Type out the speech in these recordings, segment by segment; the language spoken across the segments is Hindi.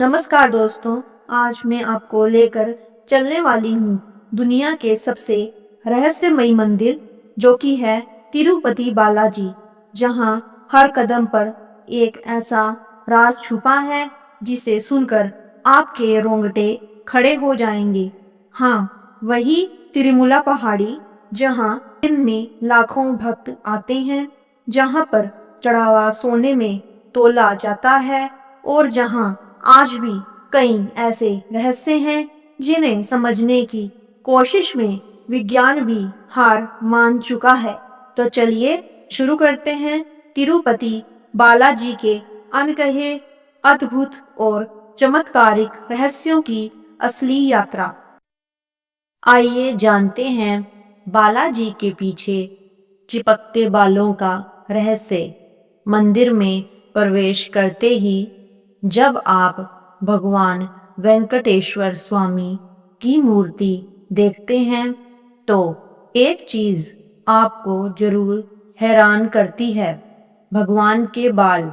नमस्कार दोस्तों, आज मैं आपको लेकर चलने वाली हूँ दुनिया के सबसे रहस्यमयी मंदिर जो कि है तिरुपति बालाजी, जहाँ हर कदम पर एक ऐसा राज छुपा है जिसे सुनकर आपके रोंगटे खड़े हो जाएंगे। हाँ, वही तिरुमला पहाड़ी जहाँ दिन में लाखों भक्त आते हैं, जहाँ पर चढ़ावा सोने में तोला जाता है और जहाँ आज भी कई ऐसे रहस्य हैं जिन्हें समझने की कोशिश में विज्ञान भी हार मान चुका है। तो चलिए शुरू करते हैं तिरुपति बालाजी के अनकहे अद्भुत और चमत्कारिक रहस्यों की असली यात्रा। आइए जानते हैं बालाजी के पीछे चिपकते बालों का रहस्य। मंदिर में प्रवेश करते ही जब आप भगवान वेंकटेश्वर स्वामी की मूर्ति देखते हैं तो एक चीज आपको जरूर हैरान करती है। भगवान के बाल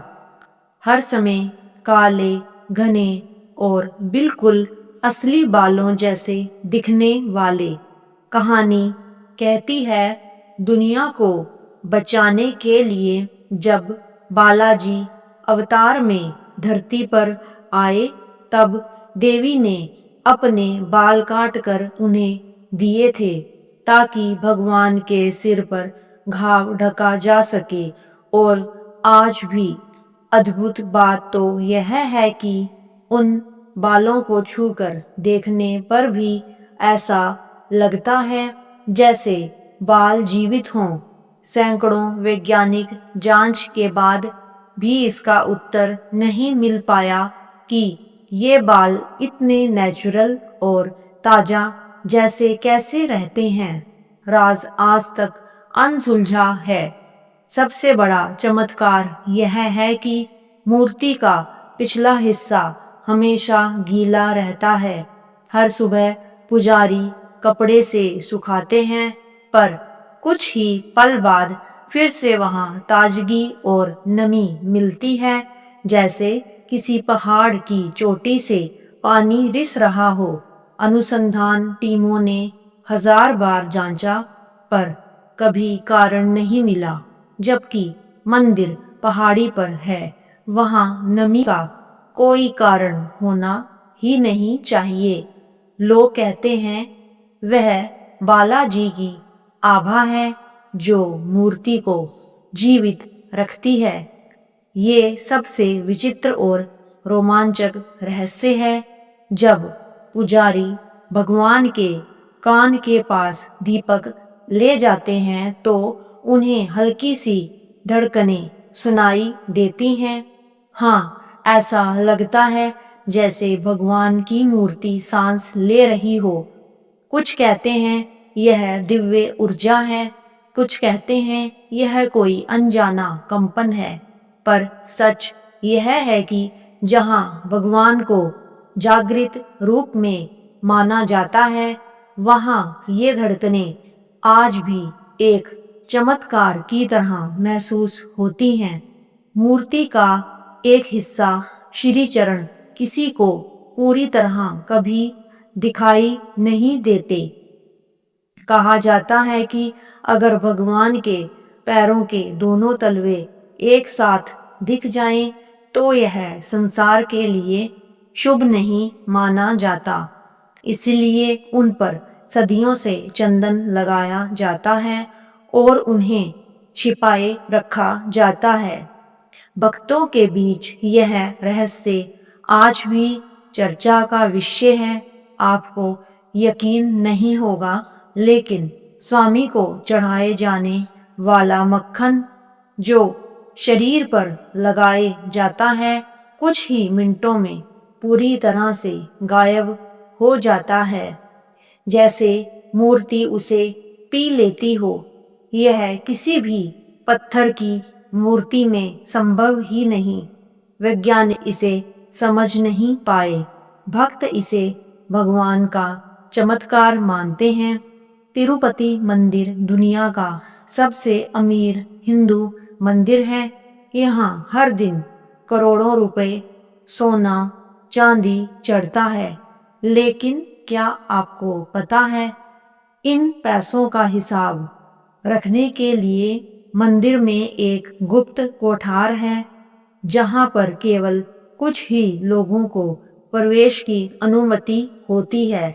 हर समय काले, घने और बिल्कुल असली बालों जैसे दिखने वाले। कहानी कहती है दुनिया को बचाने के लिए जब बालाजी अवतार में धरती पर आए तब देवी ने अपने बाल काटकर उन्हें दिए थे ताकि भगवान के सिर पर घाव ढका जा सके। और आज भी अद्भुत बात तो यह है कि उन बालों को छूकर देखने पर भी ऐसा लगता है जैसे बाल जीवित हों। सैकड़ों वैज्ञानिक जांच के बाद भी इसका उत्तर नहीं मिल पाया कि ये बाल इतने नेचुरल और ताजा जैसे कैसे रहते हैं। राज आज तक अनसुलझा है। सबसे बड़ा चमत्कार यह है कि मूर्ति का पिछला हिस्सा हमेशा गीला रहता है। हर सुबह पुजारी कपड़े से सुखाते हैं पर कुछ ही पल बाद फिर से वहां ताजगी और नमी मिलती है, जैसे किसी पहाड़ की चोटी से पानी रिस रहा हो। अनुसंधान टीमों ने 1000 बार जांचा पर कभी कारण नहीं मिला। जबकि मंदिर पहाड़ी पर है, वहां नमी का कोई कारण होना ही नहीं चाहिए। लोग कहते हैं वह बालाजी की आभा है जो मूर्ति को जीवित रखती है। ये सबसे विचित्र और रोमांचक रहस्य है। जब पुजारी भगवान के कान के पास दीपक ले जाते हैं तो उन्हें हल्की सी धड़कनें सुनाई देती हैं। हाँ, ऐसा लगता है जैसे भगवान की मूर्ति सांस ले रही हो। कुछ कहते हैं यह दिव्य ऊर्जा है, कुछ कहते हैं यह कोई अनजाना कंपन है। पर सच यह है कि जहाँ भगवान को जागृत रूप में माना जाता है, वहाँ ये धड़कनें आज भी एक चमत्कार की तरह महसूस होती हैं। मूर्ति का एक हिस्सा श्री चरण किसी को पूरी तरह कभी दिखाई नहीं देते। कहा जाता है कि अगर भगवान के पैरों के दोनों तलवे एक साथ दिख जाएं तो यह संसार के लिए शुभ नहीं माना जाता। इसलिए उन पर सदियों से चंदन लगाया जाता है और उन्हें छिपाए रखा जाता है। भक्तों के बीच यह रहस्य आज भी चर्चा का विषय है। आपको यकीन नहीं होगा, लेकिन स्वामी को चढ़ाए जाने वाला मक्खन जो शरीर पर लगाए जाता है, कुछ ही मिनटों में पूरी तरह से गायब हो जाता है, जैसे मूर्ति उसे पी लेती हो। यह किसी भी पत्थर की मूर्ति में संभव ही नहीं। वैज्ञानिक इसे समझ नहीं पाए। भक्त इसे भगवान का चमत्कार मानते हैं। तिरुपति मंदिर दुनिया का सबसे अमीर हिंदू मंदिर है। यहाँ हर दिन करोड़ों रुपए सोना, चांदी चढ़ता है। लेकिन क्या आपको पता है, इन पैसों का हिसाब रखने के लिए मंदिर में एक गुप्त कोठार है, जहां पर केवल कुछ ही लोगों को प्रवेश की अनुमति होती है।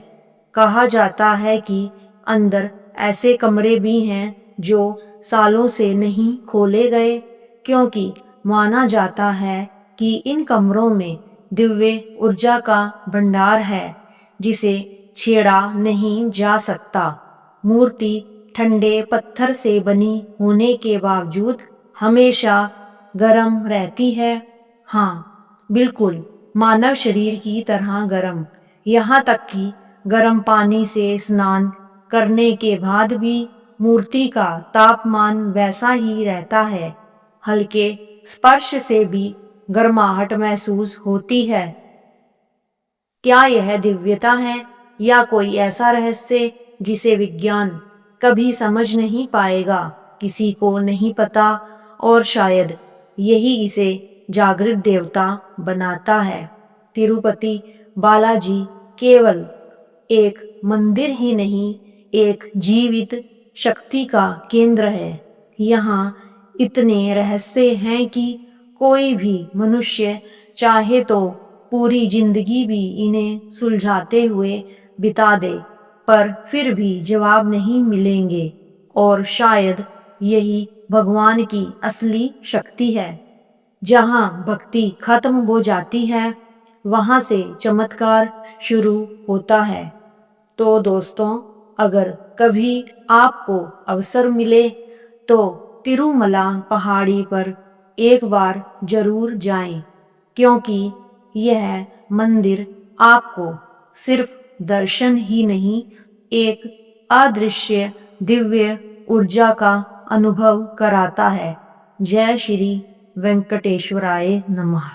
कहा जाता है कि अंदर ऐसे कमरे भी हैं जो सालों से नहीं खोले गए, क्योंकि माना जाता है कि इन कमरों में दिव्य ऊर्जा का भंडार है, जिसे छेड़ा नहीं जा सकता। मूर्ति ठंडे पत्थर से बनी होने के बावजूद हमेशा गर्म रहती है। हाँ, बिल्कुल मानव शरीर की तरह गर्म। यहाँ तक कि गर्म पानी से स्नान करने के बाद भी मूर्ति का तापमान वैसा ही रहता है। हल्के स्पर्श से भी गर्माहट महसूस होती है। क्या यह दिव्यता है या कोई ऐसा रहस्य जिसे विज्ञान कभी समझ नहीं पाएगा? किसी को नहीं पता, और शायद यही इसे जागृत देवता बनाता है। तिरुपति बालाजी केवल एक मंदिर ही नहीं, एक जीवित शक्ति का केंद्र है। यहाँ इतने रहस्य हैं कि कोई भी मनुष्य चाहे तो पूरी जिंदगी भी इन्हें सुलझाते हुए बिता दे, पर फिर भी जवाब नहीं मिलेंगे। और शायद यही भगवान की असली शक्ति है। जहाँ भक्ति खत्म हो जाती है, वहाँ से चमत्कार शुरू होता है। तो दोस्तों, अगर कभी आपको अवसर मिले तो तिरुमला पहाड़ी पर एक बार जरूर जाएं, क्योंकि यह मंदिर आपको सिर्फ दर्शन ही नहीं, एक अदृश्य दिव्य ऊर्जा का अनुभव कराता है। जय श्री वेंकटेश्वराय नमः।